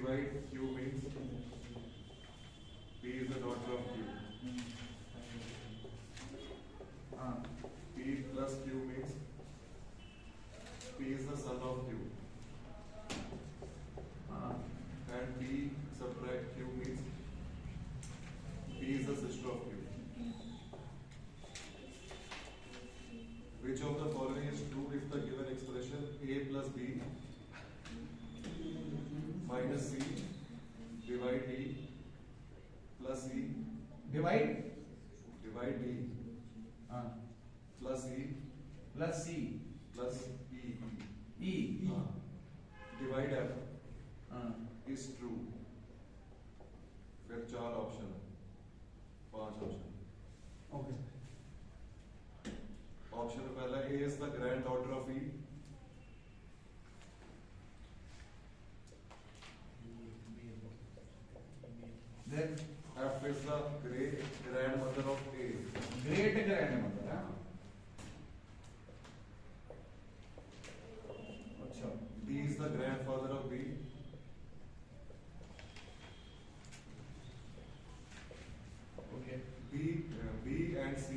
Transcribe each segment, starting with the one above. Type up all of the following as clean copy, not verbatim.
divide Q means P is the daughter of Q. P plus Q means P is the son of Q. And P subtract Q means P is the sister of Q. Which of the following is true if the given expression A plus B minus C divide D plus E divide D plus E plus C plus E divide F is true? फिर 4 option है, 5 option. Okay option पहला A is the granddaughter of E. then F is the great grandmother of A. great grandmother है अच्छा B is the grandfather of B. Okay B and C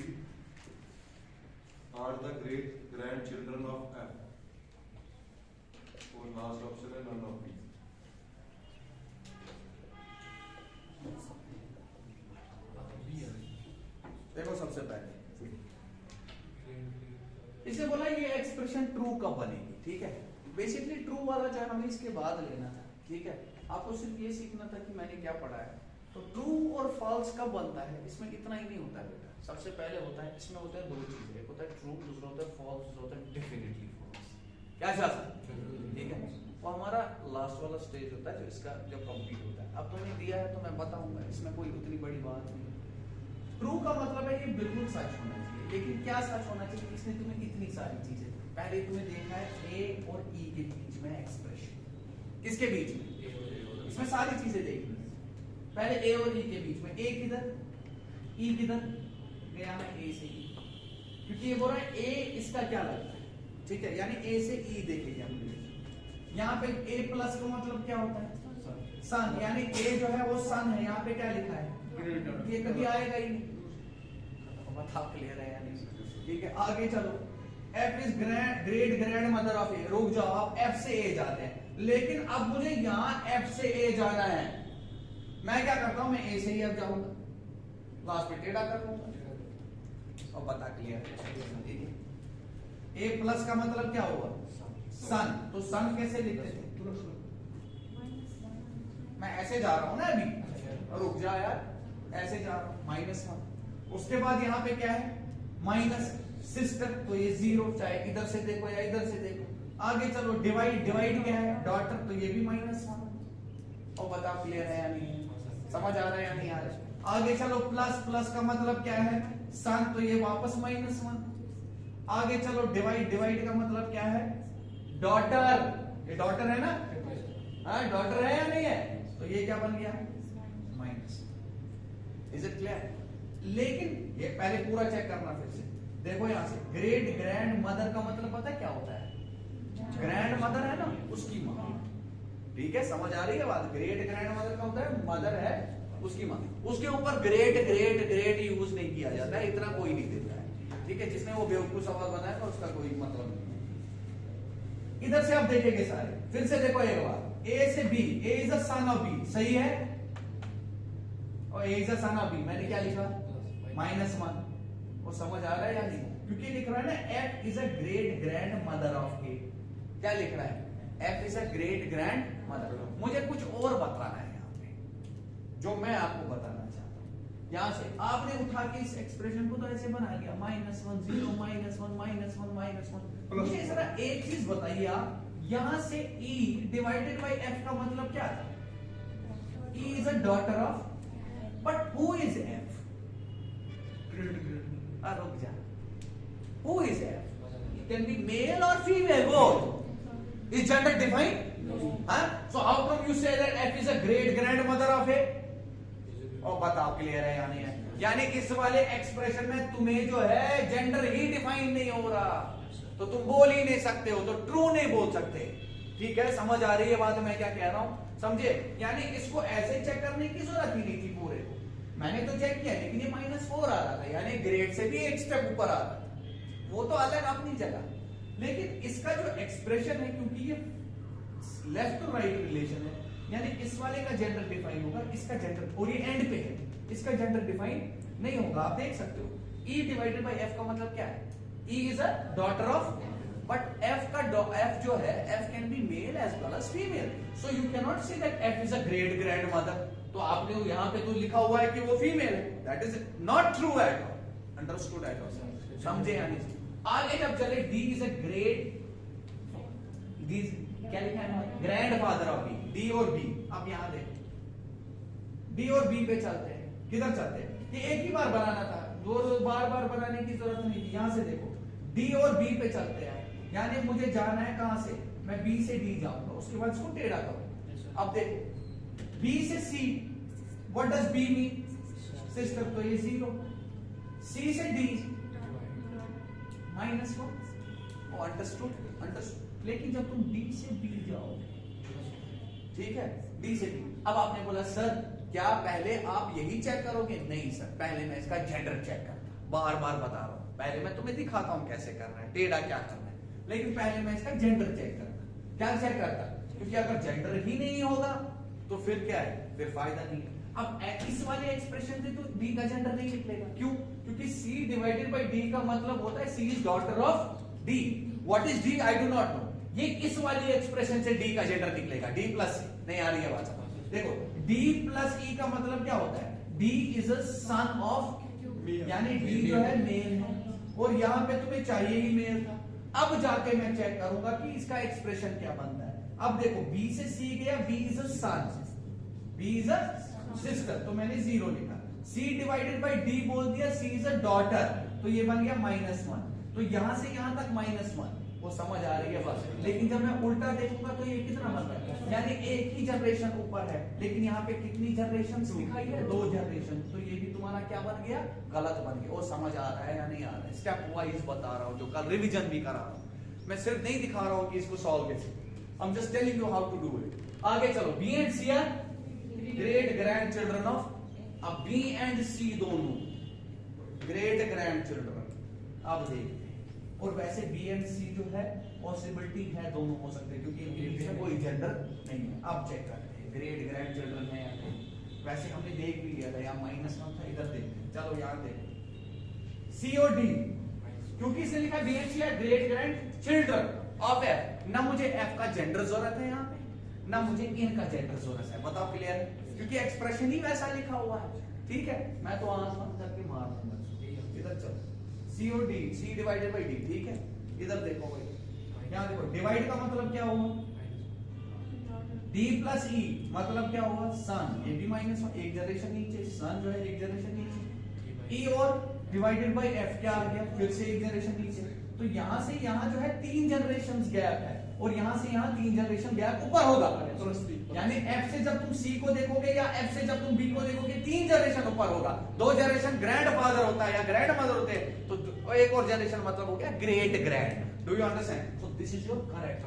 are the great grandchildren of F. और last option है none of these. देखो सबसे पहले इसे बोला ये एक्सप्रेशन ट्रू कब बनेगी, ठीक है। बेसिकली ट्रू वाला चाहे हमें इसके बाद लेना था, ठीक है। आपको सिर्फ ये सीखना था कि मैंने क्या पढ़ा है। तो ट्रू और फॉल्स कब बनता है, इसमें इतना ही नहीं होता है बेटा। सबसे पहले होता है, इसमें होता है 2 चीजें, एक होता है ट्रू, दूसरा होता है फॉल्स, दूसरा होता है डेफिनेटली फॉल्स। क्या चाहते, ठीक है। वो हमारा लास्ट वाला स्टेज होता है जो इसका जब कंप्लीट होता है। अब तुम्हें दिया है तो मैं बताऊंगा, इसमें कोई उतनी बड़ी बात नहीं। ट्रू का मतलब है ये बिल्कुल सच होना चाहिए, लेकिन क्या सच होना चाहिए, इसने तुम्हें इतनी सारी चीजें, पहले तुम्हें देखना है ए और ई के बीच में एक्सप्रेशन, किसके बीच में, इसमें सारी चीजें देखनी है। पहले ए और ई के बीच में, ए किधर, ई किधर गया, मैं ए से ई, क्योंकि ये बोल रहा है ए इसका क्या लगता है, ठीक है, यानी ए से ई देखेंगे हम। यहाँ पे ए प्लस का मतलब क्या होता है, सन, यानी ए जो है वो सन है। यहाँ पे क्या लिखा है, ये कभी आएगा ही नहीं। बताओ क्लियर है या नहीं, ठीक है। आगे चलो, F is great grand mother of A. रुक जाओ, आप F से A जाते हैं, लेकिन अब मुझे यहाँ F से A जाना है। मैं क्या करता हूं, मैं A से ही अब जाऊंगा, लास्ट में टेढ़ा कर लूंगा। और बता क्लियर है, ठीक है। A प्लस का मतलब क्या होगा, सन। तो सन कैसे लिखते थे, मैं ऐसे जा रहा हूं ना अभी, रुक जा यार, ऐसे जा रहा हूं, -1। उसके बाद यहाँ पे क्या है, माइनस सिस्टर, तो ये 0, चाहे इधर से देखो या इधर से देखो। आगे चलो, डिवाइड, डिवाइड क्या है, डॉटर, तो ये भी -1। और बताओ क्लियर है या नहीं, समझ आ रहा है या नहीं आ रहा है। आगे चलो, प्लस, प्लस का मतलब क्या है, सन, तो ये वापस -1। आगे चलो, डिवाइड, डिवाइड का मतलब क्या है, डॉटर, ये डॉटर है ना, हाँ डॉटर है या नहीं है, तो ये क्या बन गया, माइनस। Is it clear. लेकिन ये पहले पूरा चेक करना फिर से। देखो यहां से, ग्रेट ग्रैंड मदर का मतलब पता है क्या होता है, ग्रैंड मदर है ना, उसकी मां, ठीक है, समझ आ रही है बात। ग्रेट ग्रैंड मदर का होता है, मदर है उसकी मां। उसके ऊपर ग्रेट ग्रेट ग्रेट यूज नहीं किया जाता है, इतना कोई नहीं देता है, ठीक है। जिसने वो बेवकूफ सवाल बनाया था उसका कोई मतलब नहीं। इधर से आप देखेंगे सारे, फिर से देखो एक बार, ए से B, A is a son of B, सही है, और A is a son of B, मैंने क्या लिखा, -1। वो समझ आ रहा है या नहीं, क्योंकि लिख रहा है ना, F is a great grand mother of A. क्या लिख रहा है, F is a great grand mother. मुझे कुछ और बताना है यहाँ पे, जो मैं आपको बताना चाहता हूँ। यहां से आपने उठा के इस एक्सप्रेशन को तो ऐसे बना लिया, -1 0 -1 -1। मुझे जरा एक चीज बताइए आप, यहां से E डिवाइडेड बाय F का मतलब क्या था, E is a daughter of, but who is F, रुक जा, who is F, it can be male और female, both. Is gender defined, so how come you say that F is a great grand mother of A. और बताओ clear है या नहीं है, यानी इस वाले एक्सप्रेशन में तुम्हें जो है जेंडर ही डिफाइन नहीं हो रहा, तो तुम बोल ही नहीं सकते हो, तो ट्रू नहीं बोल सकते। ठीक है, समझ आ रही है बात मैं क्या कह रहा हूं, समझे? यानी इसको ऐसे चेक करने की जरूरत ही नहीं थी पूरे को, मैंने तो चेक किया लेकिन ये -4 आ रहा था, यानी ग्रेड से भी एक स्टेप ऊपर आ रहा था, वो तो अलग अपनी जगह। लेकिन इसका जो एक्सप्रेशन है, क्योंकि ये लेफ्ट टू राइट रिलेशन है, यानी इस वाले का जेंडर डिफाइन होगा, इसका जेंडर, और ये एंड पे है, इसका जेंडर डिफाइन नहीं होगा। आप देख सकते हो E डिवाइडेड बाय F का मतलब क्या है? E is a daughter of, but F जो है, F can be male as well as female, so you can not say that F is a great grand mother. तो आपने यहाँ पे तो लिखा हुआ है कि वो फीमेल है, that is not true at all, understood at all, समझे? यानी आगे जब चले D इज अ ग्रेट, क्या लिखा है? Grand father of B, D और B। अब यहां देखो, D और B पे चलते हैं, किधर चलते हैं? ये एक ही बार बनाना था, दो बार बार बनाने की जरूरत नहीं थी। यहां से देखो, D और B पे चलते हैं, यानी मुझे जाना है कहां से? मैं B से D जाऊंगा, उसके बाद इसको टेढ़ा करूं। अब देखो B से C, what does B mean? Sister, तो ये 0। C से D -1, अंडरस्टूड। लेकिन जब तुम D से B जाओ, ठीक है, D से B, अब आपने बोला सर क्या पहले आप यही चेक करोगे? नहीं सर, पहले मैं इसका जेंडर चेक करता, बार बार बता रहा हूं, पहले मैं तुम्हें दिखाता हूं कैसे करना है, टेढ़ा क्या करना है, लेकिन पहले मैं इसका जेंडर चेक करता। क्या चेक करता? क्योंकि अगर जेंडर ही नहीं होगा तो फिर क्या है, फिर फायदा नहीं है। अब इस वाले एक्सप्रेशन से तो D का जेंडर नहीं निकलेगा, क्यों? क्योंकि C डिवाइडेड बाय D का मतलब होता है C is daughter of D। What is D? I do not know. ये इस वाली एक्सप्रेशन से D का जेंडर निकलेगा, D प्लस C। नहीं आ रही है बात समझ? देखो D प्लस E का मतलब क्या होता है? D is a son of, यानी D जो है मेल है, और यहाँ पे तुम्हें चाहिए ही मेल था। अब जाके मैं चेक करूंगा कि इसका एक्सप्रेशन क्या बनता है। अब देखो B से C गया, B is a son, B is a sister, तो मैंने 0 लिखा। C डिवाइडेड बाय D बोल दिया, C इज अ डॉटर, तो ये बन गया -1। तो यहां से यहां तक -1, वो समझ आ रही है बस। लेकिन जब मैं उल्टा देखूंगा तो ये कितना बन रहा है, यानी एक ही जनरेशन ऊपर है, लेकिन यहाँ पे कितनी जनरेशन दिखाई है? 2 जनरेशन। तो ये भी तुम्हारा क्या बन गया? गलत बन गया। वो समझ आ रहा है या नहीं आ रहा है? स्टेप वाइज बता रहा हूँ, जो कल रिवीजन भी करा रहा हूँ, मैं सिर्फ नहीं दिखा रहा हूँ कि इसको सॉल्व कैसे, I am just telling you how to do it. आगे चलो, B and C are great grand children of, अब B एंड C दोनों ग्रेट ग्रैंड चिल्ड्रन। अब देखते हैं, और वैसे B एंड C जो है पॉसिबिलिटी है, दोनों हो सकते हैं, क्योंकि इनके बीच में कोई जेंडर नहीं है। अब चेक करते हैं ग्रेट ग्रैंड चिल्ड्रन है या नहीं। वैसे हमने देख भी लिया था, यहाँ -1 था, इधर देखते हैं। चलो यहाँ देखो, C और D, क्योंकि इसने लिखा B and C are great grand children of F, ना मुझे F का जेंडर जरूरत है यहाँ पे, ना मुझे इनका जेंडर जरूरत है। बताओ क्लियर है? क्योंकि एक्सप्रेशन ही वैसा लिखा हुआ है। ठीक है, मैं तो आंख बंद करके मार दूंगा। इधर चलो, C और D, C divided by D, ठीक है। इधर देखो भाई, यहाँ देखो, डिवाइड का मतलब क्या हुआ? D प्लस E मतलब क्या हुआ? सन, ये भी -1, एक जनरेशन नीचे, सन जो है एक जनरेशन नीचे। E और डिवाइडेड बाय F क्या आ गया? फिर से एक जनरेशन नीचे। तो यहां से यहां जो है 3 जनरेशन गैप है, और यहां से यहां 3 जनरेशन गैप ऊपर होगा। यानी F से जब तुम C को देखोगे या F से जब तुम B को देखोगे, 3 जनरेशन ऊपर होगा। 2 जनरेशन ग्रैंड फादर होता है या ग्रैंड मदर होते हैं, तो एक और जनरेशन मतलब हो गया great grand. Do you understand? So this is your correct.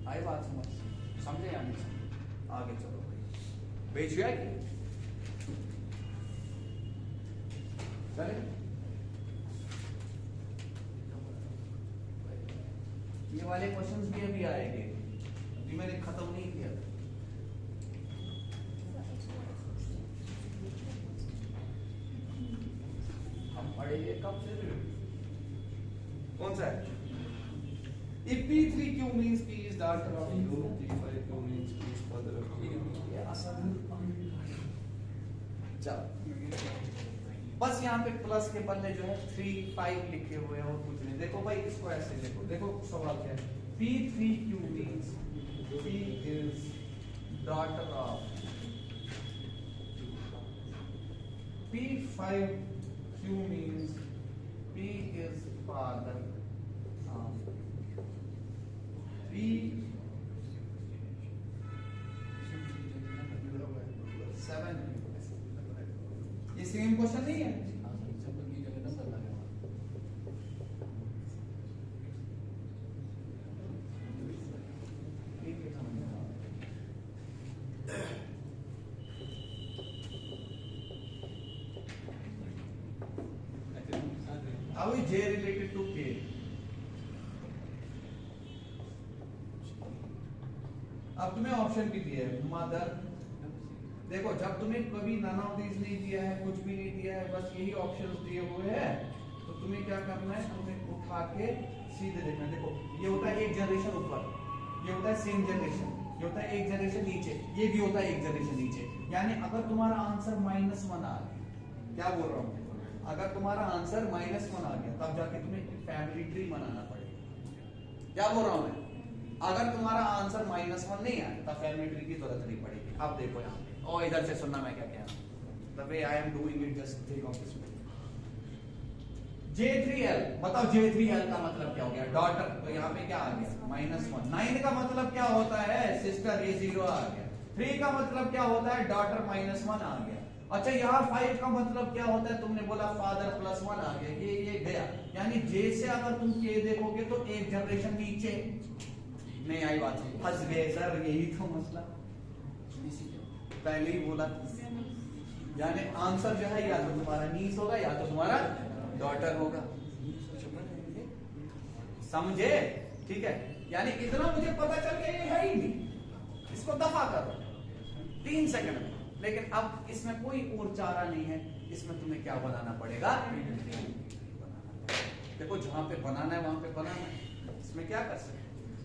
आई बात समझे या नहीं? आगे चलो भाई, बेच गया कि चले, ये वाले क्वेश्चंस भी अभी आएंगे, अभी मैंने खत्म नहीं किया। हम पढ़ेंगे कब से? कौन सा है? If P3Q means P is daughter of Q, P5Q means P is father of Q. ये आसान। चलो, बस यहाँ पे प्लस के पन्ने जो है 3, 5 लिखे हुए हैं और कुछ नहीं। देखो भाई, इसको ऐसे देखो, देखो सवाल क्या है? P3Q means P is daughter of, P5Q means P is father of, P7 ये सेम क्वेश्चन नहीं है? How is J related to K? अब तुम्हें ऑप्शन भी दिया है मदर। देखो जब तुम्हें कभी नन ऑफ दिस नहीं दिया है, कुछ भी नहीं दिया है, बस यही ऑप्शंस दिए हुए हैं, तो तुम्हें क्या करना है, तुम्हें उठा के सीधे देखना। देखो ये होता है एक जनरेशन ऊपर, ये होता है सेम जनरेशन, ये होता है एक जनरेशन नीचे, ये भी होता है एक जनरेशन नीचे। यानी अगर तुम्हारा आंसर -1 आ गया, क्या बोल रहा हूं, अगर तुम्हारा आंसर -1 आ गया तब जाके तुम्हें फैमिली ट्री बनाना पड़ेगा। क्या बोल रहा हूं मैं, अगर तुम्हारा आंसर -1 नहीं आया तब फैमिली ट्री की जरूरत नहीं पड़ेगी। अब देखो यहाँ पे, और इधर से सुनना मैं क्या कह रहा हूं, the way I am doing it, just think of this way. J3L, बताओ J3L का मतलब क्या हो गया, डॉटर, तो यहाँ पे क्या आ गया -1। 9 का मतलब क्या होता है, सिस्टर, ये 0 आ गया। 3 का मतलब क्या होता है, डॉटर, -1 आ गया। अच्छा यहाँ 5 का मतलब क्या होता है, तुमने बोला फादर +1 आ गया, ये गया। यानी J से अगर तुम K देखोगे तो एक जनरेशन नीचे नहीं आई बात, फंस गए सर, यही तो मसला, पहले ही बोला। यानी आंसर जो है या तो तुम्हारा नीस होगा या तो तुम्हारा डॉटर होगा, समझे? ठीक है, यानी इतना मुझे पता चल गया ये है ही नहीं, इसको दफा करो 3 सेकंड में। लेकिन अब इसमें कोई और चारा नहीं है, इसमें तुम्हें क्या बनाना पड़ेगा, देखो जहां पे बनाना है वहां पे बनाना है, इसमें क्या कर सकते।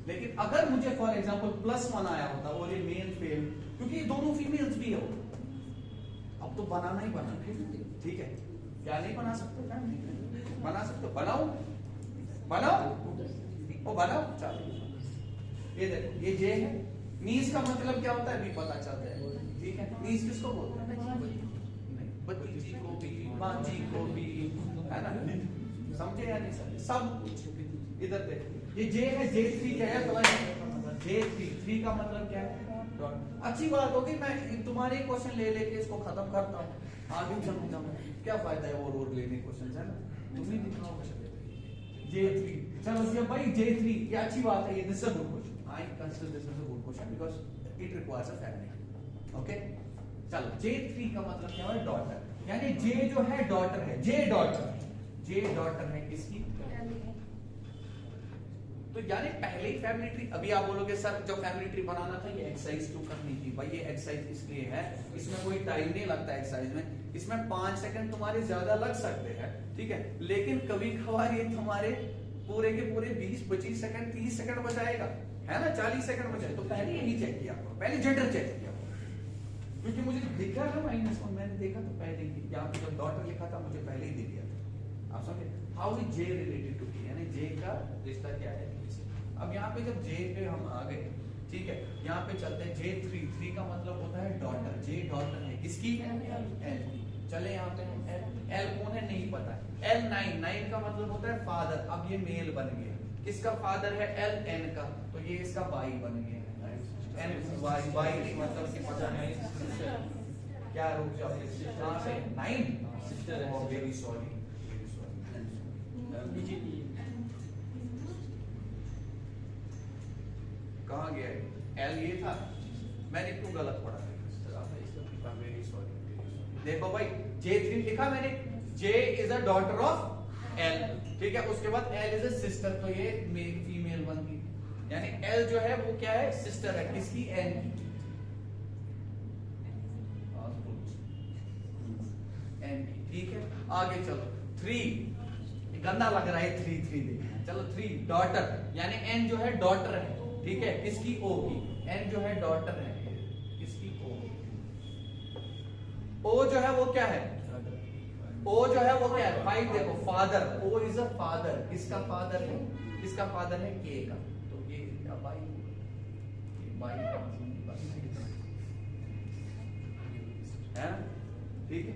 लेकिन अगर मुझे फॉर एग्जांपल +1 आया होता और ये मेल फेल, क्योंकि ये दोनों फीमेल्स भी हो, अब तो बनाना ही बनाना है, ठीक है। क्या नहीं बना सकते, बना सकते, बनाओ बनाओ वो बनाओ, चलो। ये देखो ये जे है, नीस का मतलब क्या होता है भी पता चलता है, ठीक है। नीस किसको बोलते हैं, नहीं भतीजी को भी, बाजी को भी, है ना, समझे या नहीं, सब कुछ। इधर देखो ये जे है, J3 क्या है, J3 का मतलब क्या है, अच्छी बात होगी। मैं तुम्हारे क्वेश्चन ले लेके इसको खत्म करता हूँ, आगे चलूंगा मैं, क्या फायदा है और लेने क्वेश्चन, है ना, तुम ही दिखाओ J3। चलो भाई J3 ये अच्छी बात है, ये this is a good question, I consider this is a good question because it requires a family. Okay चलो, J3 का मतलब क्या है, डॉटर, यानी J जो है डॉटर है, J डॉटर है किसकी, तो यानी पहले ही फैमिली ट्री। अभी आप बोलोगे सर जो फैमिली ट्री बनाना था ये एक्सरसाइज 2 करनी थी, भाई ये एक्सरसाइज इसलिए है, इसमें कोई टाइम नहीं लगता एक्सरसाइज में, इसमें 5 सेकंड तुम्हारे ज्यादा लग सकते हैं, ठीक है। लेकिन कभी कभार ये तुम्हारे पूरे के पूरे 20-25 सेकंड 30 सेकंड बचाएगा, है ना, 40 सेकंड बचाए। तो पहले यही चेक किया, पहले जेंडर चेक किया, क्योंकि मुझे दिखा था -1, मैंने देखा तो पहले ही, यहाँ पे जब डॉटर लिखा था मुझे पहले ही दे दिया था। आप समझे, how is J related to K, यानी J का रिश्ता क्या है। अब यहाँ पे जब J पे हम आ गए, ठीक है, यहाँ पे चलते हैं J3 का मतलब होता है डॉटर, J डॉटर है किसकी, L। चले यहाँ पे L कौन है नहीं पता, L9 का मतलब होता है फादर। अब ये मेल बन गया, किसका फादर है, LN का, तो ये इसका बाई बन गया, बाई मतलब कि पता नहीं क्या रुक जाओ, कहाँ से 9, वेरी सॉरी, कहाँ गया L ये था, मैंने क्यों गलत पढ़ा, वेरी सॉरी। देखो भाई J3 लिखा मैंने, J is a daughter of L, ठीक है, उसके बाद L इज अ सिस्टर, तो ये फीमेल बन गई, यानी L जो है वो क्या है, सिस्टर है किसकी, N की, ठीक है। आगे चलो 3, गंदा लग रहा है 3 देखना, चलो 3 डॉटर, यानी N जो है डॉटर है, ठीक है, किसकी, O की, N जो है डॉटर है किसकी, O जो है वो क्या है, O जो है वो क्या है, 5 देखो father, O is a father, किसका फादर है, किसका फादर है, K का, तो ये बाई है, ठीक है।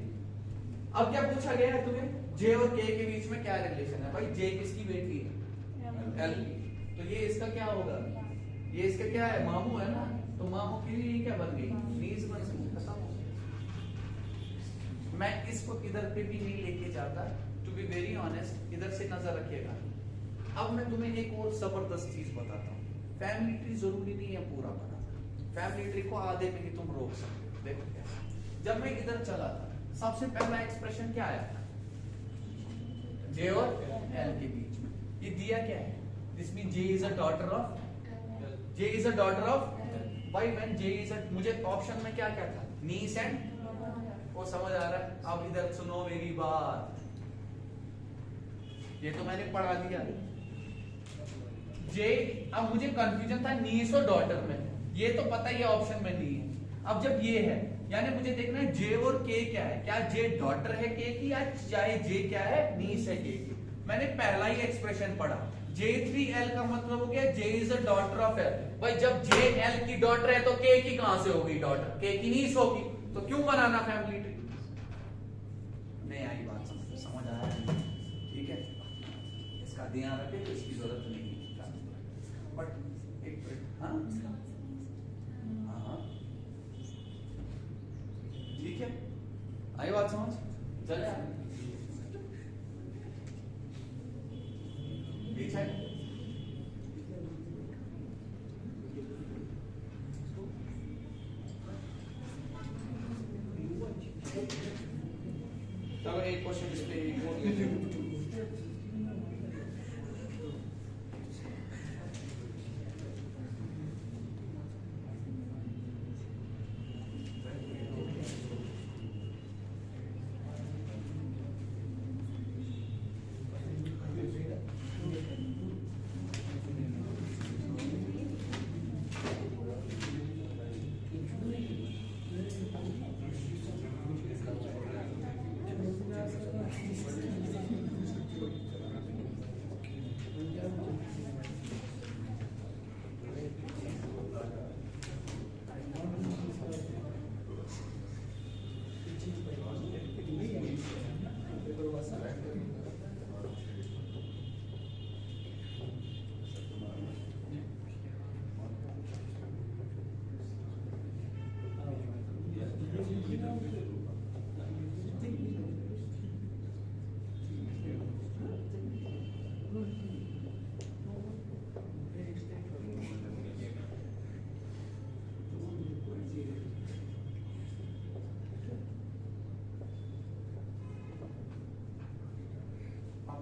अब क्या पूछा गया है तुम्हें, J और K के बीच में क्या रिलेशन है, भाई J किसकी बेटी है, L की, तो ये इसका क्या होगा, ये इसका क्या है, मामू है ना, तो मामू के लिए क्या बन गई, नीस बन गई, खत्म हो गया। मैं इसको इधर पे भी नहीं लेके जाता, टू बी वेरी ऑनेस्ट, इधर से नजर रखिएगा। अब मैं तुम्हें एक और जबरदस्त चीज बताता हूँ, फैमिली ट्री जरूरी नहीं है पूरा बनाना, फैमिली ट्री को आधे में ही तुम रोक सकते हो। देखो कैसे, जब मैं इधर चला था सबसे पहला एक्सप्रेशन क्या आया, J और एल के बीच में। ये दिया क्या है, this mean J is a daughter of, J is a daughter of भाई व्हेन जे इज अ, मुझे ऑप्शन में क्या क्या था, नीस एंड, वो समझ आ रहा है। अब इधर सुनो मेरी बात, ये तो मैंने पढ़ा दिया जे, अब मुझे कंफ्यूजन था नीस और डॉटर में, ये तो पता ही ऑप्शन में नहीं है। अब जब ये है, यानी मुझे देखना है जे और के क्या है, क्या जे डॉटर है के की, या चाहे जे क्या है, नीस है के की। मैंने पहला ही एक्सप्रेशन पढ़ा, J3L का मतलब हो गया J is a daughter of L। भाई जब J L की डॉटर है तो K की कहां से होगी डॉटर, K की नीस होगी, तो क्यों बनाना फैमिली ट्री। नहीं आई बात समझ आया, ठीक है, इसका ध्यान रखें, तो इसकी जरूरत नहीं है। बट एक मिनट, हाँ हाँ ठीक है, आई बात समझ, चले ठीक है। चलो एक क्वेश्चन इस पे और लेते हैं।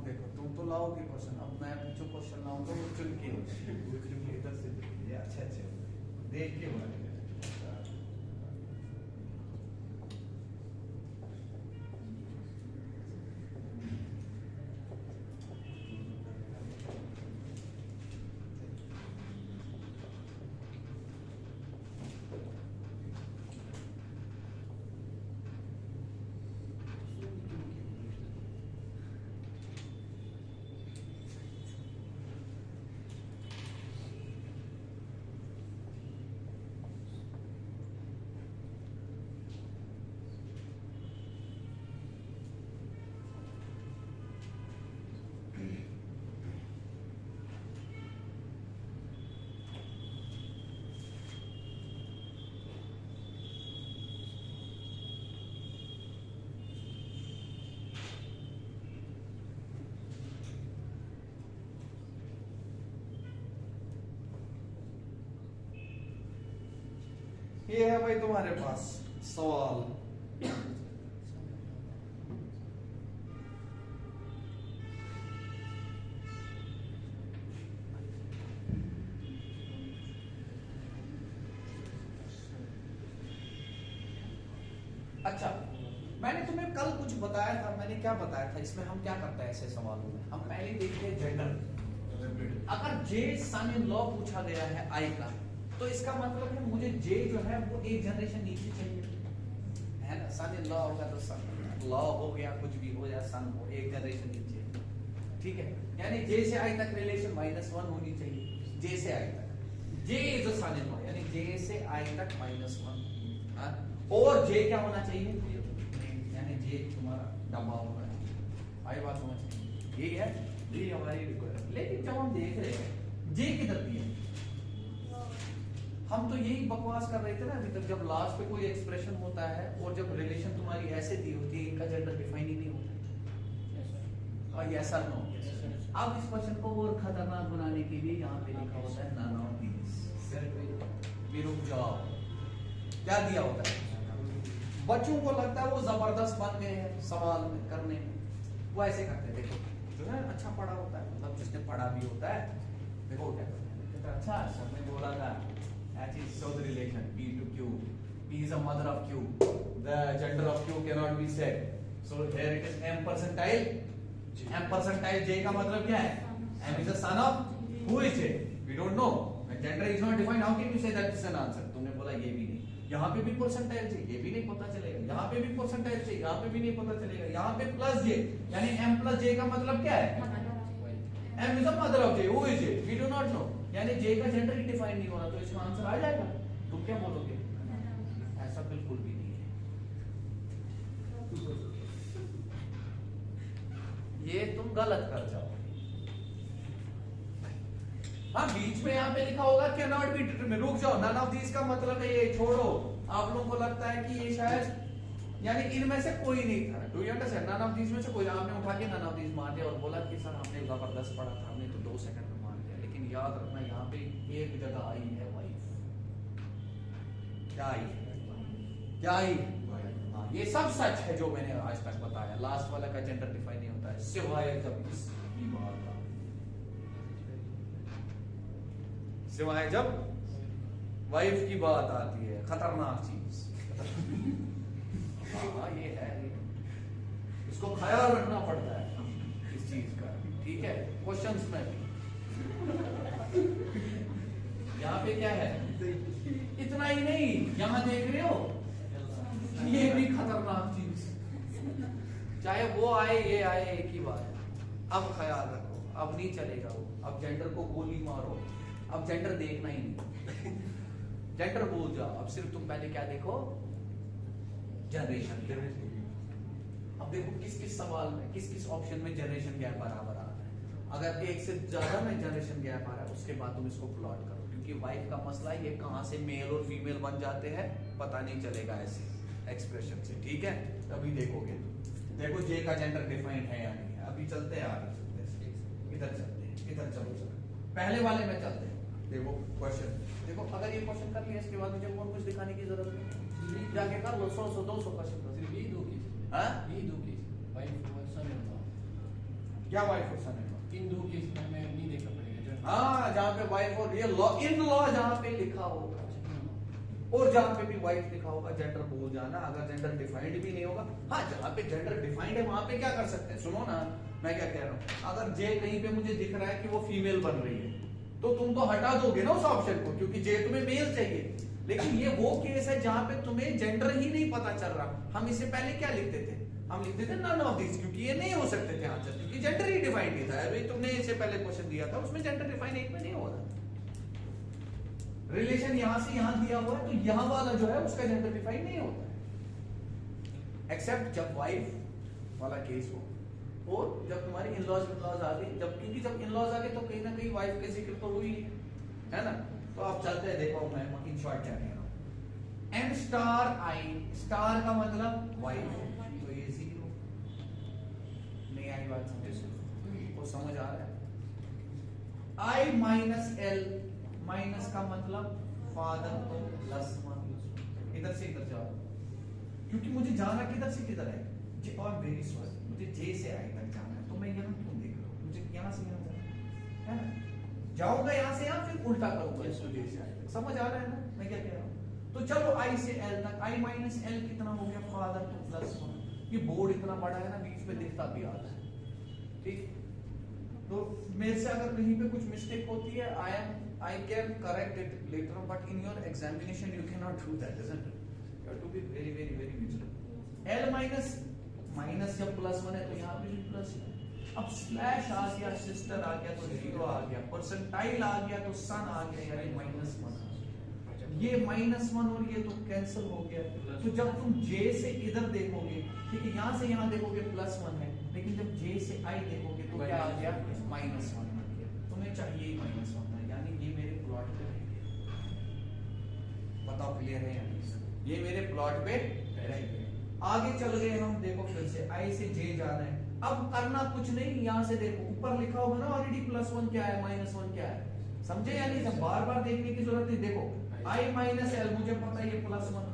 देखो तुम तो लाओगे क्वेश्चन, अब मैं जो क्वेश्चन लाऊंगा वो चुन के इधर से ये अच्छे अच्छे देख के बनाएंगे। ये है भाई तुम्हारे पास सवाल, अच्छा मैंने तुम्हें कल कुछ बताया था, मैंने क्या बताया था, इसमें हम क्या करते हैं ऐसे सवालों में, हम पहले देखते हैं जेंडर। अगर जे सन इन लॉ पूछा गया है आई का, तो इसका मतलब है मुझे जे जो है वो एक जनरेशन नीचे चाहिए, है ना। सन इन लॉ होगा तो सन लॉ हो गया, कुछ भी हो या सन हो, एक जनरेशन नीचे, ठीक है। यानी जे से आई तक रिलेशन -1 होनी चाहिए, जे से आई तक। जे is a son in law, यानी जे से आई तक -1, हाँ? और जे क्या होना चाहिए, यानी जे तुम्हारा डब्बा होगा। आई बात समझ, ये है ये हमारी रिक्वायरमेंट। लेकिन जब हम देख रहे हैं जे किधर दिया, हम तो यही बकवास कर रहे थे ना अभी तक, जब लास्ट पे कोई एक्सप्रेशन होता है और जब रिलेशन तुम्हारी ऐसे दी होती है, इनका जेंडर डिफाइन ही नहीं होता, और यस और नो। अब इस क्वेश्चन को और खतरनाक बनाने के लिए यहाँ पे लिखा होता है नन ऑफ दीस। रुक जाओ, क्या दिया होता है, बच्चों को लगता है वो जबरदस्त बन गए हैं सवाल में करने में, वो ऐसे करते। देखो जो है अच्छा पढ़ा होता है, मतलब जिसने पढ़ा भी होता है, देखो क्या कहता है, अच्छा सर ने बोला था H is show the relation p to q, p is a mother of q, the gender of q cannot be said, so here it is m percentile, m percentile j का मतलब क्या है, m is a son of who is j, we don't know, when gender is not defined how can you say that is an answer, तुमने बोला ये भी नहीं, यहाँ पे भी परसेंटाइल चाहिए, ये भी नहीं पता चलेगा, यहाँ पे भी परसेंटाइल चाहिए, यहाँ पे भी नहीं पता चलेगा, यहाँ पे प्लस जे, यानी m प्लस j का मतलब क्या है, m is a mother of j, who is j, we do not know, यानी j का जेंडर ही डिफाइन नहीं होना, तो इसका आंसर आ जाएगा, तुम क्या बोलोगे, ऐसा बिल्कुल भी नहीं है, ये तुम गलत कर जाओ। हाँ बीच में यहाँ पे लिखा होगा कैन नॉट बी डिटरमिन्ड, रुक जाओ, नन ऑफ दीज का मतलब है ये, छोड़ो, आप लोगों को लगता है कि ये शायद यानी इनमें से कोई नहीं था, do you understand, none of these में से कोई, आपने उठा के नन ऑफ दीज मार दिया और बोला कि सर हमने जबरदस्त पढ़ा था, हमने तो 2 सेकंड में मार दिया, लेकिन याद रखना यहाँ पे एक जगह आई है वाइफ, क्या आई है, क्या आई, हाँ ये सब सच है जो मैंने आज तक बताया, लास्ट वाला का जेंडर डिफाइन नहीं होता है सिवाय जब इसकी बात का, सिवाय जब वाइफ की बात आती है, खतरनाक चीज, हाँ ये है, इसको ख्याल रखना पड़ता है इस चीज का, ठीक है, क्वेश्चंस में भी यहाँ पे क्या है, इतना ही नहीं, यहाँ देख रहे हो ये भी खतरनाक चीज, चाहे वो आए ये आए एक ही बात है, अब ख्याल रखो, अब नहीं चलेगा वो, अब जेंडर को गोली मारो, अब जेंडर देखना ही नहीं, जेंडर भूल जाओ, अब सिर्फ तुम पहले क्या देखो, जनरेशन। अब देखो किस किस सवाल में, किस किस ऑप्शन में जनरेशन गैप बराबर आ रहा है, अगर एक से ज्यादा में जनरेशन गैप आ रहा है उसके बाद तुम इसको प्लॉट करो, क्योंकि वाइफ का मसला ये कहां से मेल और फीमेल बन जाते हैं पता नहीं चलेगा ऐसे एक्सप्रेशन से, ठीक है, तभी देखोगे, देखो जे का जेंडर डिफाइंड है या नहीं है, अभी चलते हैं आगे, चलते इधर चलते हैं, इधर चलो पहले वाले में चलते हैं, देखो क्वेश्चन, देखो अगर ये क्वेश्चन कर लिया इसके बाद मुझे और कुछ दिखाने की जरूरत नहीं, जाके कर लो 100-200 क्वेश्चन कर, सिर्फ यही 2 केस, हाँ यही 2 केस, वाइफ और सन इन लॉ, क्या वाइफ और सन इन लॉ, इन 2 केस में हमें नहीं देखना पड़ेगा, हाँ जहाँ पे वाइफ और रियल लॉ इन लॉ जहाँ पे लिखा होगा और जहाँ पे भी वाइफ लिखा होगा जेंडर भूल जाना, अगर जेंडर डिफाइंड भी नहीं होगा, हाँ जहाँ पे जेंडर डिफाइंड है वहां पे क्या कर सकते हैं, सुनो ना मैं क्या कह रहा हूँ, अगर जे कहीं पे मुझे दिख रहा है कि वो फीमेल बन रही है तो तुम तो हटा दोगे ना उस ऑप्शन को, क्योंकि जे तुम्हें मेल चाहिए, लेकिन ये वो केस है जहां पे तुम्हें जेंडर ही नहीं पता चल रहा, हम इससे पहले क्या लिखते थे, हम लिखते थे नन ऑफ दिस, क्योंकि ये नहीं हो सकते थे आंसर, क्योंकि जेंडर ही डिफाइंड नहीं था, अभी तुमने इससे पहले क्वेश्चन दिया था उसमें जेंडर डिफाइन एक में नहीं हो रहा, रिलेशन यहां से यहां दिया हुआ है तो यहां वाला जो है उसका जेंडर डिफाइन नहीं होता है, एक्सेप्ट जब वाइफ वाला केस हो और जब तुम्हारी इन-लॉज आ गए, जब क्योंकि जब इन-लॉज आ गए तो कहीं ना कहीं वाइफ का जिक्र तो हुई है ना, तो आप चलते हैं, देखो मैं इन शॉर्ट क्या कह रहा हूं, एम स्टार आई, स्टार का मतलब वाइफ, तो ये 0 नहीं आई बात समझे, वो समझ आ रहा है, आई माइनस एल, माइनस का मतलब फादर तो प्लस 1, इधर से इधर जाओ, क्योंकि मुझे जाना किधर से किधर है, जी और वेरी सॉरी मुझे जे से आई तक जाना है, तो मैं यहाँ क्यों देख रहा हूँ, मुझे यहाँ से यहाँ जाना है ना, जाऊंगा यहाँ से यहाँ फिर उल्टा करूंगा इसको, जे से आई तक, समझ आ रहा है ना मैं क्या कह रहा हूँ, तो चलो आई से एल तक, आई माइनस एल कितना हो गया, फादर तो प्लस 1, ये बोर्ड इतना बड़ा है ना बीच में दिखता भी आता है, ठीक, तो मेरे से अगर कहीं पे कुछ मिस्टेक होती है I can correct it later on, but in your examination you cannot do that, isn't it? You have to be very vigilant. L minus जब +1 है तो यहाँ पे भी प्लस है, अब स्लैश आ गया, सिस्टर आ गया तो 0 आ गया, परसेंटाइल आ गया तो सन आ गया, यानी -1, ये -1 और ये तो कैंसिल हो गया, तो जब तुम J से इधर देखोगे, ठीक है, यहाँ से यहाँ देखोगे +1 है, लेकिन जब J से I देखोगे तो क्या आ गया, -1 आ गया, तुम्हें चाहिए -1, ये मेरे प्लॉट पे बताओ क्लियर है या नहीं, ये मेरे प्लॉट पे रह गए, आगे चल गए हम, देखो फिर से आई से जे जाना है, अब करना कुछ नहीं, यहां से देखो ऊपर लिखा होगा ना ऑलरेडी +1 क्या है -1 क्या है, समझे या नहीं, सब बार बार देखने की जरूरत नहीं, देखो आई माइनस एल मुझे पता है ये +1,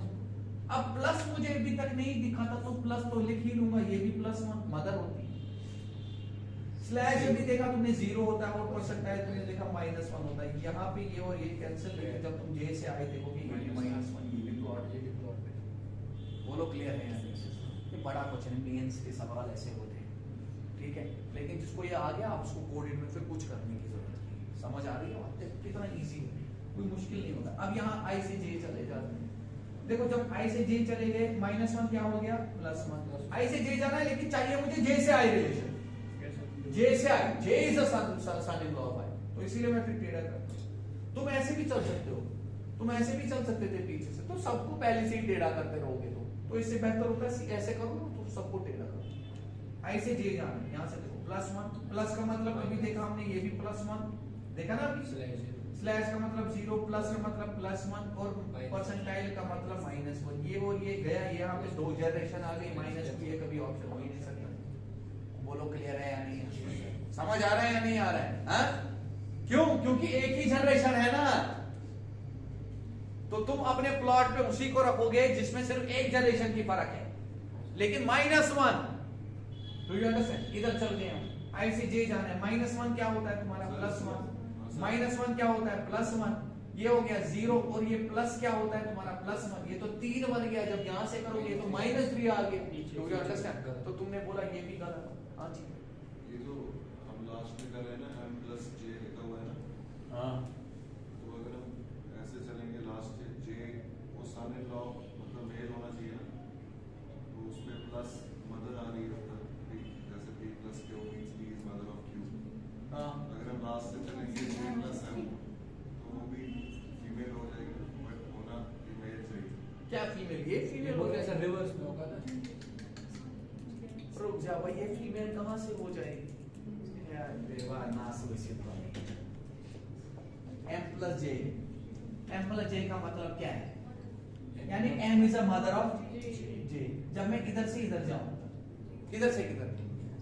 अब प्लस मुझे अभी तक नहीं दिखा था तो प्लस तो लिख ही लूंगा, ये भी +1 मदर होती, स्लैश अभी देखा तुमने 0 होता है और परसेंटाइल तुमने देखा -1 होता है। यहाँ पे ये और ये कैंसिल, लेकिन जब तुम जे से आए देखोगे ये भी -1 ये भी प्लॉट, ये भी प्लॉट है। बोलो क्लियर है यहाँ पे? ये बड़ा क्वेश्चन है, मेंस के सवाल ऐसे होते हैं, ठीक है। लेकिन जिसको ये आ गया आप उसको कोडेड में फिर कुछ करने की जरूरत नहीं। समझ आ रही है बात? कितना इजी है, कोई मुश्किल नहीं होता। अब यहाँ i से j चले जाते हैं। देखो जब i से j चले गए -1 क्या हो गया +1। i से j जाना है लेकिन चाहिए मुझे j से i रिलेशन, j से i, j is a son in law of i, तो इसीलिए मैं फिर टेढ़ा करता हूं। तुम ऐसे भी चल सकते हो, तुम ऐसे भी चल सकते थे पीछे से, तो सबको पहले से ही टेढ़ा करते रहोगे तो इससे बेहतर होता है ऐसे करो ना, तो सबको टेढ़ा करो। i से j जाना है, यहां से देखो +1, प्लस का मतलब अभी देखा हमने ये भी +1 देखा ना अभी, स्लैश का मतलब 0, प्लस का मतलब +1 और परसेंटाइल का मतलब -1। ये और ये गया, यहाँ पे 2 जनरेशन आ गई, -2 ये कभी ऑप्शन हो ही नहीं सकता। बोलो क्लियर है या नहीं है? समझ आ रहा है या नहीं आ रहा है? हाँ? क्यों? क्योंकि एक ही जनरेशन है ना, तो तुम अपने प्लॉट पे उसी को रखोगे जिसमें सिर्फ एक जनरेशन की फर्क है, लेकिन -1, डू यू अंडरस्टैंड? इधर चल गए हम, i से j जाना है। -1 क्या होता है तुम्हारा +1, -1 क्या होता है +1, ये हो गया 0 और ये प्लस क्या होता है तुम्हारा +1, ये तो 3 बन गया। जब यहां से करोगे तो -3 आ गया, डू यू अंडरस्टैंड? तो तुमने बोला ये भी गलत। हाँ जी, ये जो हम लास्ट में कर रहे हैं ना m + j लिखा हुआ है ना, हाँ तो अगर हम ऐसे चलेंगे लास्ट j वो सन इन लॉ मतलब मेल होना चाहिए ना, तो उसमें प्लस मदर आ रही है, जैसे p + q means p is mother of q। हाँ अगर हम लास्ट से चलेंगे j + m तो वो भी फीमेल हो जाएगी, बट होना मेल चाहिए। क्या फीमेल? ये फीमेल हो ऐसा गया। रिवर्स में होगा ना। रुक जा भाई, ये फीमेल कहां से हो जाएगी यार? देवा नास हुई सी तो m + j, m + j का मतलब क्या है? यानी m is a mother of j। जब मैं इधर से इधर जाऊं, इधर से इधर,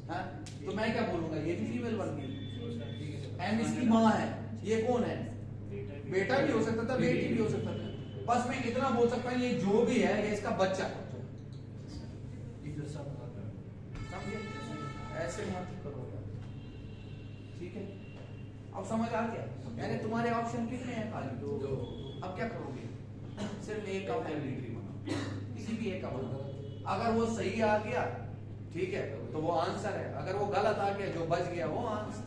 हाँ, तो मैं क्या बोलूंगा? ये भी फीमेल बन गई। m इसकी माँ है, ये कौन है? बेटा भी हो सकता था, बेटी भी हो सकता था, बस मैं इतना बोल सकता हूँ ये जो भी है ये इसका बच्चा। समझे? ऐसे मत करो, ठीक है? अब समझ आ गया? यानी तुम्हारे ऑप्शन कितने हैं? खाली 2। अब क्या करोगे? सिर्फ एक का फैमिली ट्री बनाओ, किसी भी एक का बनाओ। अगर वो सही आ गया ठीक है तो वो आंसर है, अगर वो गलत आ गया जो बच गया वो आंसर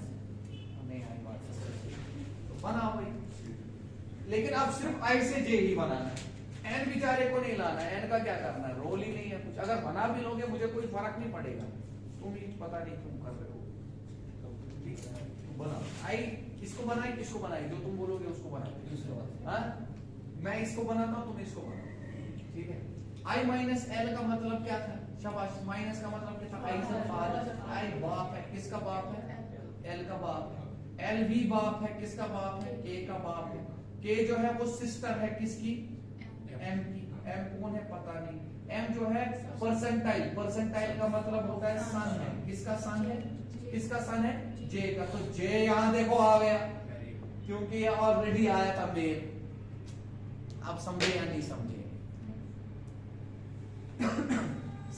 नहीं आई बात, तो बनाओ भाई। लेकिन अब सिर्फ i से j ही बनाना है, n बेचारे को नहीं लाना है, n का क्या करना है? रोल ही नहीं है कुछ। अगर बना भी लोगे मुझे कोई फर्क नहीं पड़ेगा, तुम ही पता नहीं क्यों कर रहे हो। ठीक है, बनाओ। i इसको बनाए, किसको बनाए? जो तुम बोलोगे उसको बनाओ। हाँ, मैं इसको बनाता हूँ, तुम इसको बनाओ, ठीक है? i - l का मतलब क्या था? शाबाश। माइनस का मतलब क्या था? i का फादर, i बाप है, किसका बाप है? l का बाप है। l भी बाप है, किसका बाप है? k का बाप है। k जो है वो सिस्टर है किसकी? m की। m कौन है? पता नहीं। m जो है परसेंटाइल, परसेंटाइल का मतलब होता है सन है, किसका सन है? किसका सन है? j का। तो j यहां देखो आ गया, क्योंकि ये ऑलरेडी आया था मेल। आप समझे या नहीं समझे?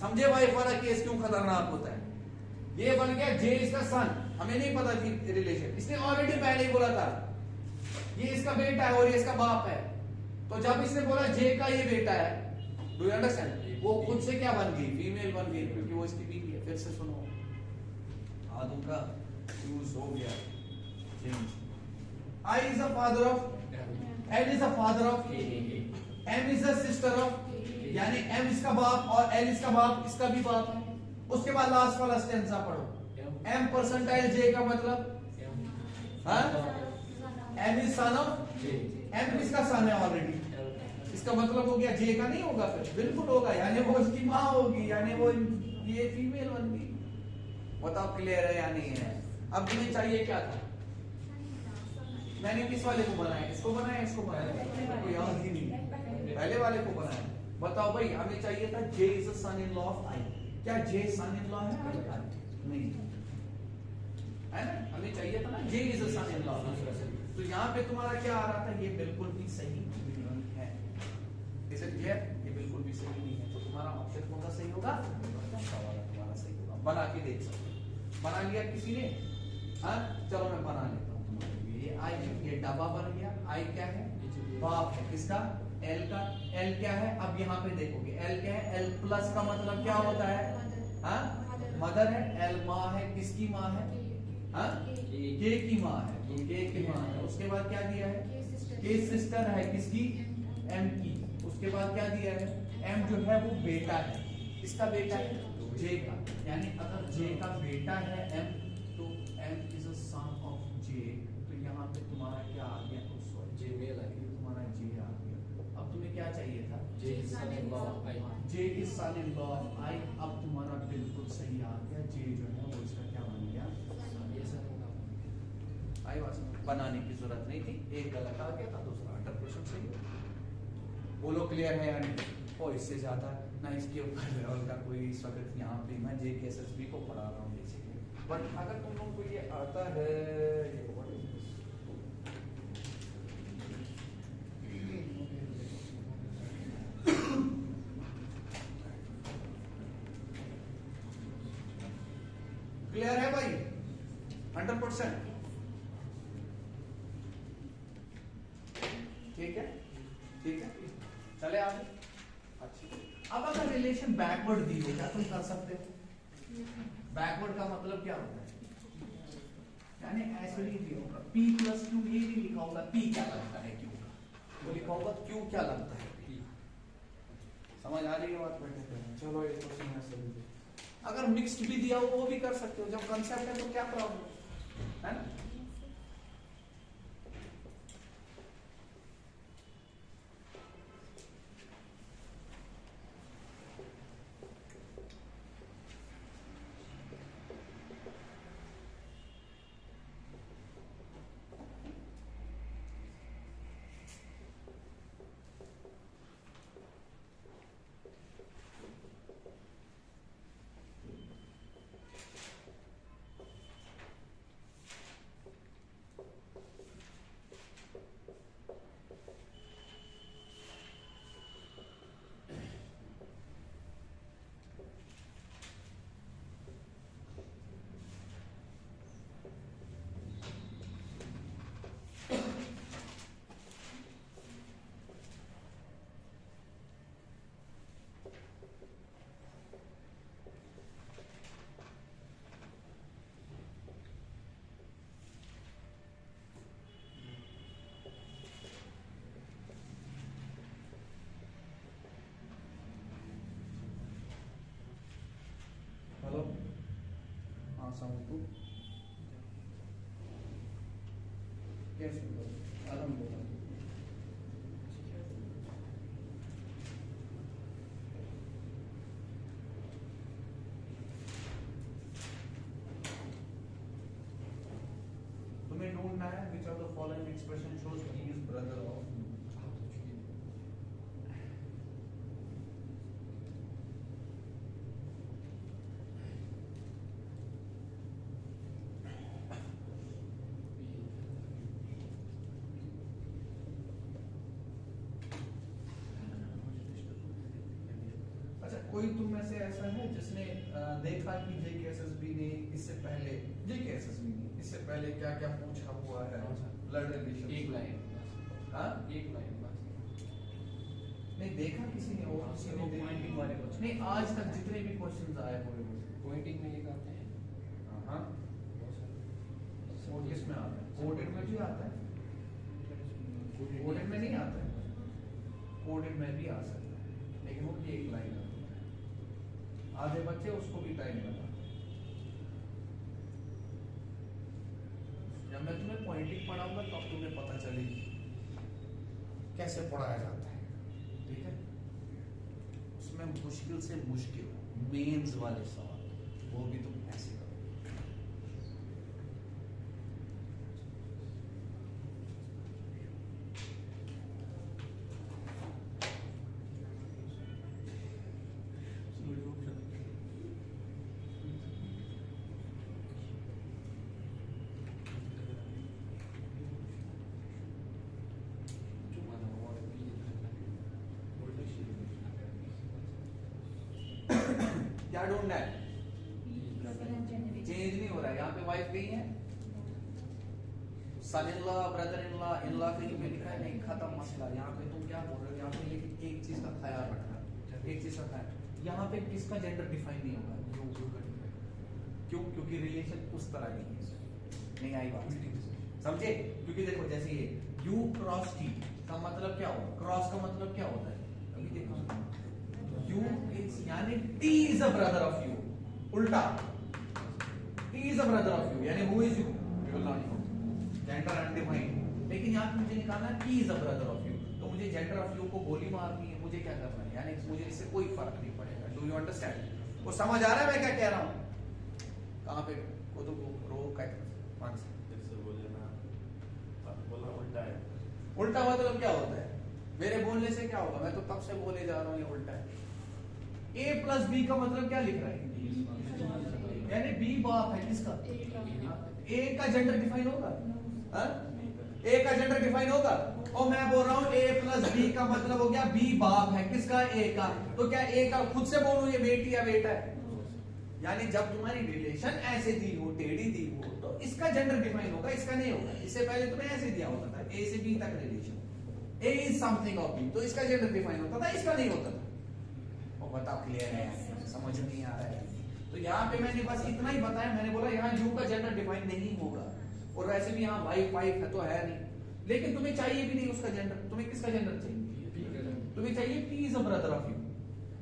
समझे भाई फर्क केस क्यों खतरनाक होता है? ये बन गया j इसका सन, हमें नहीं पता थी रिलेशन, इसने ऑलरेडी पहले ही बोला था ये इसका बेटा है और ये इसका बाप है। तो जब इसने बोला j का ये बेटा है, डू यू अंडरस्टैंड? वो खुद से क्या बन गई? फीमेल बन गई, क्योंकि वो इसकी बीवी है। फिर से सुनो, आदम का यूज हो गया change. I is the father of, L is the father of, M is the sister of, यानी M इसका बाप और L इसका बाप, इसका भी बाप है। उसके बाद लास्ट वाला स्टेंजा पढ़ो, M परसेंटाइल J का मतलब, हाँ, M is son of, M किसका सन है ऑलरेडी? इसका मतलब हो गया J का नहीं होगा? फिर बिल्कुल होगा, यानी वो उसकी माँ होगी, यानी वो ये फीमेल बन गई। बताओ क्लियर है या नहीं है? अब तुम्हें चाहिए क्या था? मैंने किस वाले को बनाया? इसको बनाया, इसको बनाया? कोई याद ही नहीं, पहले वाले को बनाया। बताओ भाई, हमें चाहिए था J is a son in law of I। क्या J son in law है? नहीं है ना, हमें चाहिए था ना J is a son in law। तो यहाँ पे तुम्हारा क्या आ रहा था? ये बिल्कुल भी सही नहीं है। इसे क्लियर? ये बिल्कुल भी सही नहीं है। तो तुम्हारा ऑप्शन कौन सा सही होगा? तुम्हारा सही होगा, बना के देख सकते। बना लिया किसी ने? हाँ चलो मैं बना लेता हूँ तुम्हारे लिए। ये आई है, ये डब्बा बन गया। आई क्या है? बाप है किसका? एल का। एल क्या है? अब यहाँ पे देखोगे एल क्या है? एल प्लस का मतलब क्या होता है? हाँ मदर है। एल माँ है, किसकी माँ है? हाँ के की माँ है, के की माँ है। उसके बाद क्या दिया है? के सिस्टर है, किसकी? एम की। उसके बाद क्या दिया है? एम जो है वो बेटा है, किसका बेटा है? जे का। यानी अगर जे का बेटा है एम, तो M is a son of J. तो यहाँ पे तुम्हारा क्या आ गया? जे मेल है। तुम्हारा जे आ गया। अब तुम्हें क्या चाहिए था? J is son in law of I. J is son in law of I. अब तुम्हारा बिल्कुल सही आ गया। जे जो है वो इसका क्या बन गया? ये सन इन लॉ। आई बात समझ? बनाने की जरूरत नहीं थी, एक गलत आ गया था, दूसरा 100% सही है। बोलो क्लियर है या नहीं? और इससे ज्यादा ना इसके ऊपर लेवल का कोई इस वक्त यहाँ पे मैं JKSSB को पढ़ा रहा हूँ बेसिकली। बट अगर तुम लोगों को ये आता है, ये what is this? क्लियर है भाई? 100%? ठीक है, ठीक है, चले आगे। अच्छा, अब अगर रिलेशन बैकवर्ड दी हो, क्या तुम कर सकते हो? बैकवर्ड का मतलब क्या होता है? यानी ऐसे नहीं दिया होगा P प्लस Q, ये नहीं लिखा होगा P क्या लगता है Q का, वो लिखा होगा Q क्या लगता है P। समझ आ रही है बात? बैठे चलो ये क्वेश्चन है सभी। अगर मिक्स्ड भी दिया हो वो भी कर सकते हो, जब कंसेप्ट है तो क्या प्रॉब्लम है ना? हेलो, हाँ समझू कैसे आराम बोला। तुम्हें ढूंढना है which of the following expression shows he is brother of। अच्छा, कोई तुम में से ऐसा है जिसने देखा कि JKSSB ने इससे पहले इससे पहले क्या क्या पूछा हुआ है ब्लड रिलेशन? एक लाइन। हाँ एक लाइन बस। नहीं देखा किसी ने, और किसी ने देखा? पॉइंटिंग वाले क्वेश्चन नहीं, आज तक जितने भी क्वेश्चंस आए हुए हैं पॉइंटिंग में ये करते हैं। हाँ कोड किस में आता है? कोडेड में भी आता है, कोडेड में नहीं आता है, कोडेड में भी आ सकता है, लेकिन वो भी एक लाइन आती है। आधे बच्चे उसको भी टाइम लगा। जब मैं तुम्हें पॉइंटिंग पढ़ाऊंगा तब तुम्हें पता चलेगी कैसे पढ़ाया जाता है, ठीक है? उसमें मुश्किल से मुश्किल मेंस वाले सवाल वो भी तुम ऐसे करो। क्या ढूंढना है? चेंज नहीं वाइफ कहीं है, son in law, brother in law, in law कहीं पे लिखा है नहीं, खत्म मसला। यहाँ पे तुम क्या बोल रहे हो, यहाँ पे लेकिन एक चीज का ख्याल रखना, एक चीज का ख्याल, यहाँ पे किसका जेंडर डिफाइन नहीं होगा। क्यों? क्योंकि रिलेशन उस तरह नहीं आई बात, समझे? क्योंकि देखो जैसे ये u क्रॉस t का मतलब क्या होगा, क्रॉस का मतलब क्या होता है, अभी देखो u इज यानी t is a brother of u, उल्टा t is a brother of u यानी who is you, we will not know, gender undefined. लेकिन यहाँ पे मुझे निकालना है t is a brother of u, तो मुझे जेंडर ऑफ u को गोली मारनी है, मुझे क्या करना है, यानी मुझे इससे कोई फर्क नहीं पड़ेगा। Do you understand? वो समझ आ रहा है मैं क्या कह रहा हूँ? कहाँ पे को तो रो का उल्टा मतलब क्या होता है, मेरे बोलने से क्या होगा, मैं तो तब से बोले जा रहा हूँ ये उल्टा है। a प्लस बी का मतलब क्या लिख रहा है, यानी b बाप है किसका, a का जेंडर डिफाइन होगा, a का जेंडर डिफाइन होगा। और मैं बोल रहा हूँ a प्लस बी का मतलब हो गया b बाप है किसका, a का। तो क्या a का खुद से बोलूं ये बेटी या बेटा है, यानी जब तुम्हारी रिलेशन ऐसे दी हो, टेढ़ी दी हो, तो इसका जेंडर डिफाइन होगा, इसका नहीं होगा। इससे पहले तुम्हें ऐसे दिया होता था a से b तक relation, a is something of b, तो इसका जेंडर डिफाइन होता था, इसका नहीं होता था। और बताओ क्लियर है, समझ नहीं आ रहा है? तो यहाँ पे मैंने बस इतना ही बताया, मैंने बोला यहाँ u का जेंडर डिफाइन नहीं होगा, और वैसे भी यहाँ वाइफ है तो है नहीं, लेकिन तुम्हें चाहिए भी नहीं उसका जेंडर। तुम्हें किसका जेंडर चाहिए, तुम्हें चाहिए p is a brother of u,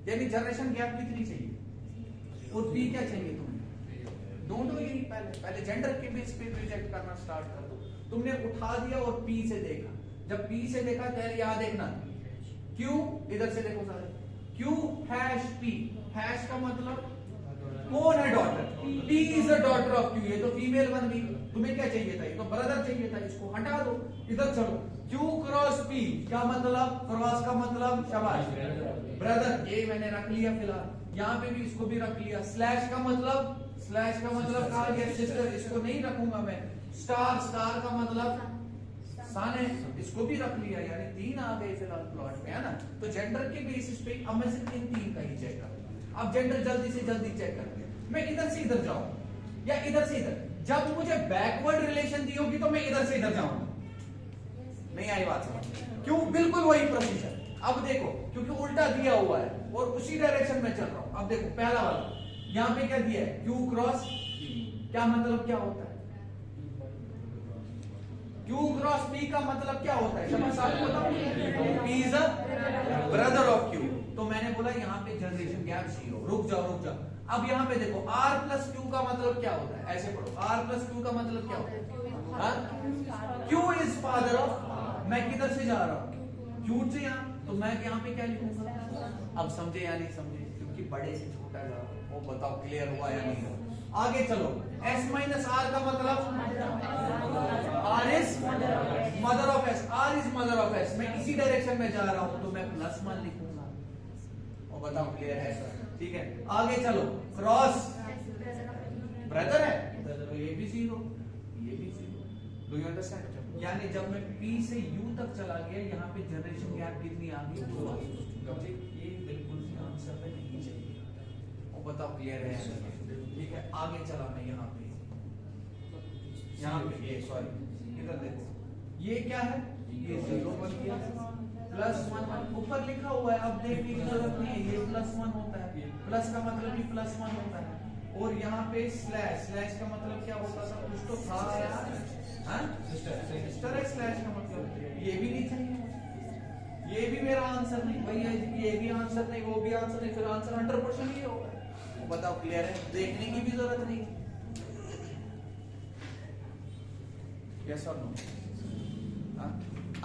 यानी जनरेशन गैप कितनी चाहिए, और p क्या चाहिए तुम्हें, दोनों ही। पहले जेंडर के बेस पे रिजेक्ट करना स्टार्ट कर दो। तुमने उठा दिया और p से देखा, जब p से देखा तो याद देखना q, इधर से देखो सारे q हैश p, हैश का मतलब कौन है, daughter, p is a daughter of q, ये तो फीमेल बन गई। तुम्हें क्या चाहिए था, ये तो ब्रदर चाहिए था, इसको हटा दो, इधर चलो q क्रॉस p क्या मतलब, क्रॉस का मतलब शाबाश ब्रदर, ये मैंने रख लिया फिलहाल, यहाँ पे भी इसको भी रख लिया। स्लैश का मतलब कहा गया सिस्टर, इसको नहीं रखूंगा मैं। स्टार का मतलब सन है, इसको भी रख लिया, यानी 3 आ गए फिलहाल प्लॉट में, है ना। तो जेंडर के बेसिस पे अब मैं सिर्फ इन 3 का ही चेक करूंगा। अब जेंडर जल्दी से जल्दी चेक करते हैं, मैं इधर से इधर जाऊं या इधर से इधर। जब मुझे बैकवर्ड रिलेशन दी होगी तो मैं इधर से इधर जाऊंगा, नहीं आई बात समझ? क्यों? बिल्कुल वही प्रोसीजर। अब देखो क्योंकि उल्टा दिया हुआ है और उसी डायरेक्शन में चल रहा हूं। अब देखो पहला वाला यहाँ पे क्या दिया है, Q क्रॉस, क्या मतलब क्या होता है, Q क्रॉस P का मतलब क्या होता है, शमा साहब बताओ। P is a brother of Q, तो मैंने बोला यहाँ पे जनरेशन गैप 0। रुक जाओ। अब यहाँ पे देखो R प्लस Q का मतलब क्या होता है, ऐसे पढ़ो, R प्लस Q का मतलब क्या होता है, Q इज फादर ऑफ, मैं किधर से जा रहा हूँ, Q से यहाँ, तो मैं यहाँ पे क्या लिखूंगा। अब समझे या नहीं समझे, क्योंकि बड़े से छोटा जा रहा हूं। वो बताओ क्लियर हुआ या नहीं हुआ? आगे चलो, S माइनस R का मतलब R is mother of S, R is mother of S। मैं इसी डायरेक्शन में जा रहा हूं तो मैं +1 लिखूंगा। और बताओ क्लियर है? ठीक है, आगे चलो, क्रॉस ब्रदर है तो ये भी 0, ये भी 0। Do you understand? यानी जब मैं P से U तक चला गया, यहाँ पे जनरेशन गैप कितनी आ गई, 2 आ गई। ये बिल्कुल भी आंसर में नहीं चाहिए। और बताओ क्लियर है? ठीक है, आगे चला मैं यहाँ पे ये सॉरी इधर देखो, ये क्या है, ये 0 बन गया, +1 ऊपर लिखा हुआ है, अब देखने की जरूरत नहीं है, ये +1 होता है, प्लस का मतलब भी +1 होता है। और यहाँ पे स्लैश का मतलब क्या होता था, कुछ तो था यार, सिस्टर है स्लैश का मतलब, ये भी नहीं चाहिए, ये भी मेरा आंसर नहीं भैया, ये भी आंसर नहीं, वो भी आंसर नहीं, फिर आंसर 100% ही होगा। वो बताओ क्लियर है? देखने की भी जरूरत नहीं, यस और नो।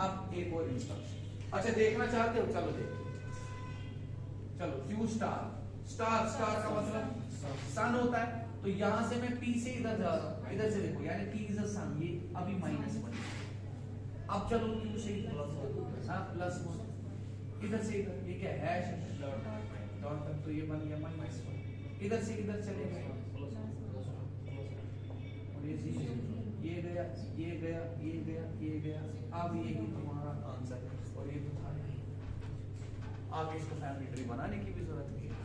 अब एक और इंस्ट्रक्शन, अच्छा देखना चाहते हो, चलो देखो, चलो Q स्टार का मतलब सन होता है, तो यहां से मैं P से इधर जा रहा हूं, इधर से देखो, यानी P इज अ सन, ये अभी -1। अब चलो Q से +1, इधर से इधर, ये क्या हैश डॉट तक, तो ये बन गया -1। इधर से इधर चले गए, और ये गया, ये गया, ये गया, ये गया। अब ये ही तुम्हारा आंसर है, और ये तो था। आगे इसको फैमिली ट्री बनाने की भी जरूरत नहीं है।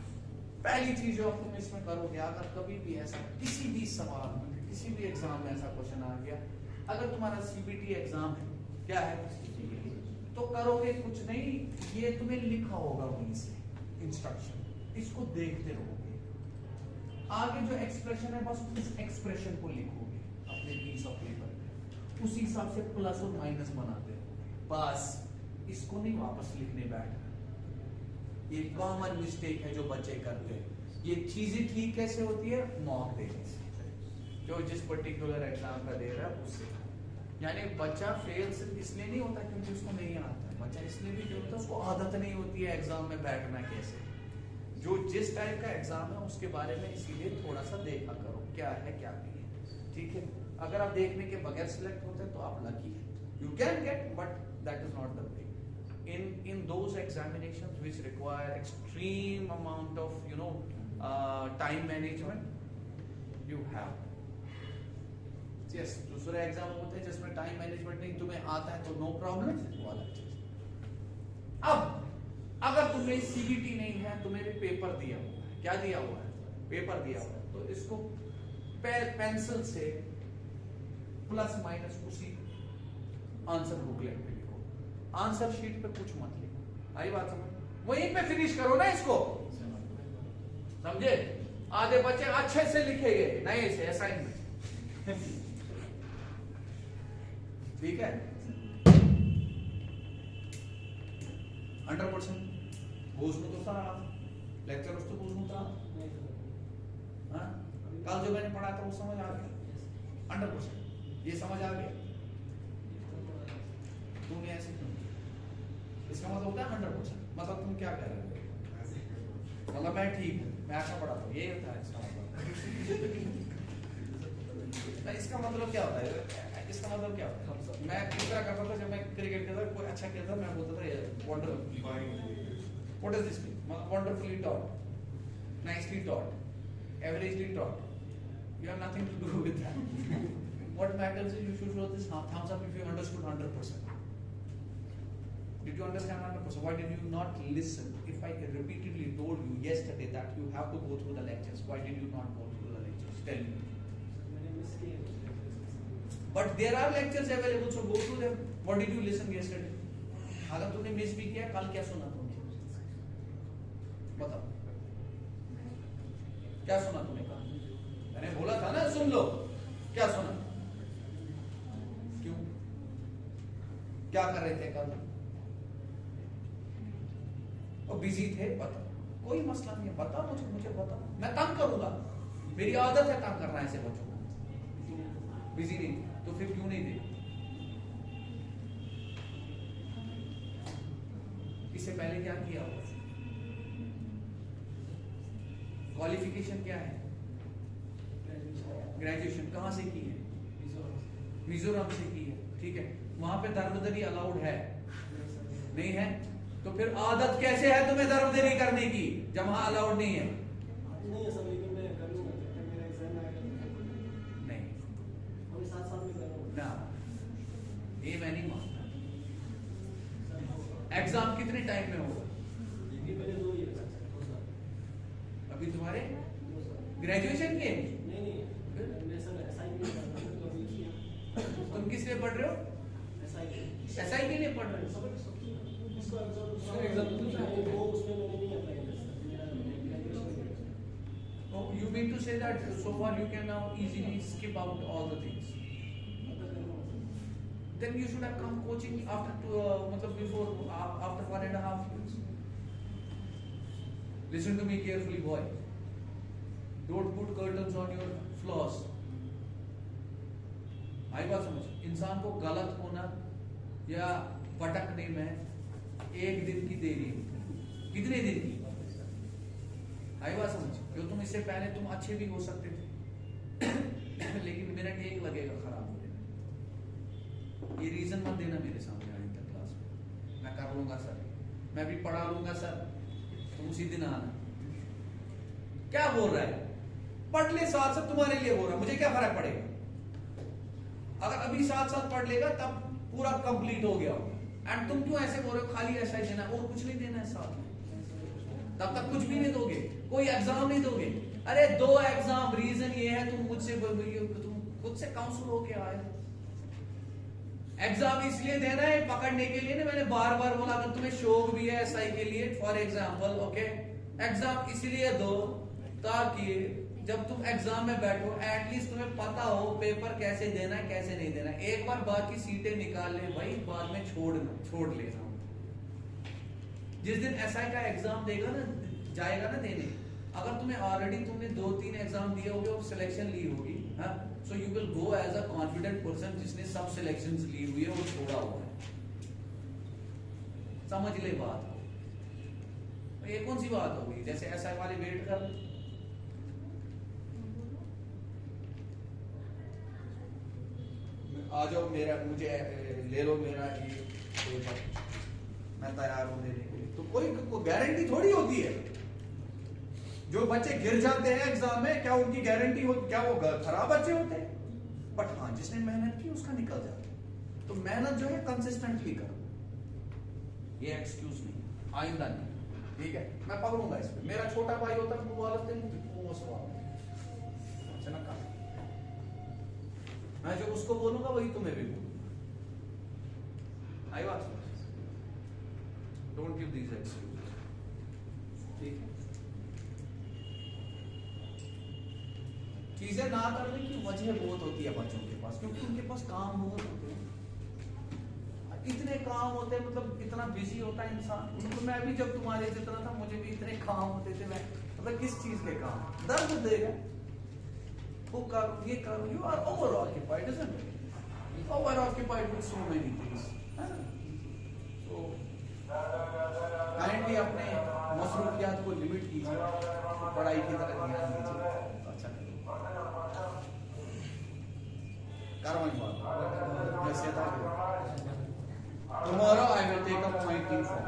पहली चीज जो तुम इसमें करोगे, अगर कभी भी ऐसा किसी भी सवाल में किसी भी एग्जाम में ऐसा क्वेश्चन आ गया, अगर तुम्हारा सीबीटी एग्जाम है, क्या है, तो करोगे कुछ नहीं, ये तुम्हें लिखा होगा वहीं से इंस्ट्रक्शन, इसको देखते रहोगे, आगे जो एक्सप्रेशन है बस उस एक्सप्रेशन को लिखोगे अपने पीस ऑफ पेपर पे, उसी हिसाब से प्लस और माइनस बनाते रहोगे, बस इसको नहीं वापस लिखने बैठना। ये कॉमन मिस्टेक है जो बच्चे करते हैं। ये चीजें ठीक कैसे होती है, मॉक देने से, जो जिस पर्टिकुलर एग्जाम का दे रहा है उससे। यानी बच्चा फेल सिर्फ इसलिए नहीं होता क्योंकि उसको नहीं आता, बच्चा इसलिए भी जो होता है उसको आदत नहीं होती है एग्जाम में बैठना कैसे। जो जिस टाइप का एग्जाम है उसके बारे में इसीलिए थोड़ा सा देखा करो क्या है क्या नहीं है, ठीक है। अगर आप देखने के बगैर सिलेक्ट होते हैं तो आप लकी है, you can get, but that is not the way. In those examinations which require extreme amount of time management, you have yes, दूसरे एग्जाम होते हैं जिसमें टाइम मैनेजमेंट नहीं तुम्हें आता है तो नो प्रॉब्लम, वो अलग चीज। अब अगर तुम्हें सीबीटी नहीं है, तुम्हें पेपर दिया हुआ है, क्या दिया हुआ है, पेपर दिया हुआ है, तो इसको पेंसिल से प्लस माइनस उसी आंसर बुकलेट पे लिखो, आंसर शीट पे कुछ मत लिखो, आई बात समझ, वहीं पे फिनिश करो ना इसको, समझे। आधे बच्चे अच्छे से लिखेंगे नए से असाइनमेंट, ठीक है, 100% बूझनु तो सारा लेक्चर उसको बूझनु था, हाँ कल जो मैंने पढ़ा था वो समझ आ गया 100%, ये समझ आ गया, तुमने ऐसे क्यों, इसका मतलब होता है 100%, मतलब तुम क्या कह रहे हो, मतलब मैं ठीक हूँ, मैं अच्छा पढ़ाता हूँ, ये होता है इसका मतलब। इसका मतलब क्या होता है, इसका मतलब क्या होता है, मैं किस तरह करता था जब मैं क्रिकेट खेलता था, कोई अच्छा खेलता मैं बोलता था wonderful, what is this, wonderfully taught, nicely taught, averagely taught, you have nothing to do with that. What matters is you should show this thumbs up if you understood 100%. Did you understand 100%? Why did you not listen? If I repeatedly told you yesterday that you have to go through the lectures, why did you not go through the lectures? Tell me. But there are lectures available, so go through them. What did you listen yesterday? अगर तुमने miss भी किया, कल क्या सुना तुमने? बताओ, क्या सुना तुमने कल? मैंने बोला था ना सुन लो, क्या सुना, क्यों, क्या कर रहे थे कल, और बिजी थे, बताओ, कोई मसला नहीं है, बताओ मुझे बताओ, मैं तंग करूंगा, मेरी आदत है तंग करना ऐसे बच्चों को, बिजी नहीं तो फिर क्यों नहीं दे, इससे पहले क्या किया हुआ, क्वालिफिकेशन क्या है, ग्रेजुएशन कहां से की है, मिजोरम से की है, ठीक है, वहां पे दरबदरी अलाउड है, नहीं है, तो फिर आदत कैसे है तुम्हें दरबदरी करने की जब वहां अलाउड नहीं है, नहीं ना, ये मैं नहीं मानता। एग्जाम कितने टाइम में होगा, अभी तुम्हारे ग्रेजुएशन के, तुम किस लिए पढ़ रहे हो, एसआई के लिए पढ़ रहे हो, you mean to say that so far you can now easily skip out all the things, then you should have come coaching after before after 1.5 years. Listen to me carefully, boy, don't put curtains on your flaws. आई बात समझ, इंसान को गलत होना या भटकने में एक दिन की देरी, कितने दिन की, आई बात समझ, क्यों तुम इससे पहले तुम अच्छे भी हो सकते थे लेकिन मिनट एक लगेगा खराब होने में, ये रीजन मत देना मेरे सामने आने तक क्लास में, मैं कर लूंगा सर, मैं भी पढ़ा लूंगा सर, तुम उसी दिन आना, क्या बोल रहा है, पढ़ ले साथ साथ, तुम्हारे लिए बोल रहा है, मुझे क्या फर्क पड़ेगा, अगर अभी साथ साथ पढ़ लेगा तब पूरा कंप्लीट हो गया होगा, एंड तुम क्यों ऐसे बोल रहे हो खाली ऐसा ही देना और कुछ नहीं देना है साथ में, तब तक कुछ भी नहीं दोगे, कोई एग्जाम नहीं दोगे, अरे 2 एग्जाम, रीजन ये है तुम मुझसे तुम खुद से काउंसिल होके आए। एग्जाम इसलिए देना है पकड़ने के लिए ना, मैंने बार बार बोला, अगर तुम्हें शौक भी है एसआई के लिए फॉर एग्जाम्पल, ओके, एग्जाम इसलिए दो ताकि जब तुम एग्जाम में बैठो एटलीस्ट तुम्हें पता हो पेपर कैसे देना है कैसे नहीं देना है। एक बार बाकी सीटें निकाल ले भाई, बाद में छोड़ लेना। जिस दिन एसआई का एग्जाम देगा ना, जाएगा ना देने, अगर तुम्हें ऑलरेडी तुमने 2-3 एग्जाम दिए होंगे और सिलेक्शन ली होगी, हाँ, so you will go as a confident person जिसने सब सिलेक्शंस ली हुई है और छोड़ा हुआ है। समझ ले बात को। ये कौन सी बात होगी? जैसे एसआई वाले वेट कर, आ जाओ मेरा, मुझे ले लो मेरा ये पेपर, मैं तैयार हूं देने के लिए। तो कोई गारंटी थोड़ी होती है। जो बच्चे गिर जाते हैं एग्जाम में, क्या उनकी गारंटी हो? क्या वो खराब बच्चे होते हैं? बट हाँ, जिसने मेहनत की उसका निकल जाता है। तो मेहनत जो है कंसिस्टेंटली करो, ये एक्सक्यूज नहीं, आइंदा नहीं, ठीक है? मैं पकड़ूंगा इस पे। मेरा छोटा भाई होता है, वो मैं जो उसको बोलूंगा वही तुम्हें भी बोलूंगा। आई बात? डोंट गिव दीज एक्सक्यूज, ठीक है? चीजें ना करने की वजह बहुत होती है बच्चों के पास, क्योंकि उनके पास काम बहुत होते हैं, इतने काम होते हैं, मतलब इतना बिजी होता है इंसान। उनको, मैं भी जब तुम्हारे जितना था मुझे भी इतने काम होते थे, मैं मतलब किस चीज के काम, दर्द देगा वो कर, ये कर, you are over occupied, isn't it? Over occupied with so many things, है ना? तो काइंडली अपने मसरूफियात को लिमिट कीजिए, पढ़ाई की तरफ ध्यान दीजिए, अच्छा tomorrow I will take up my team form.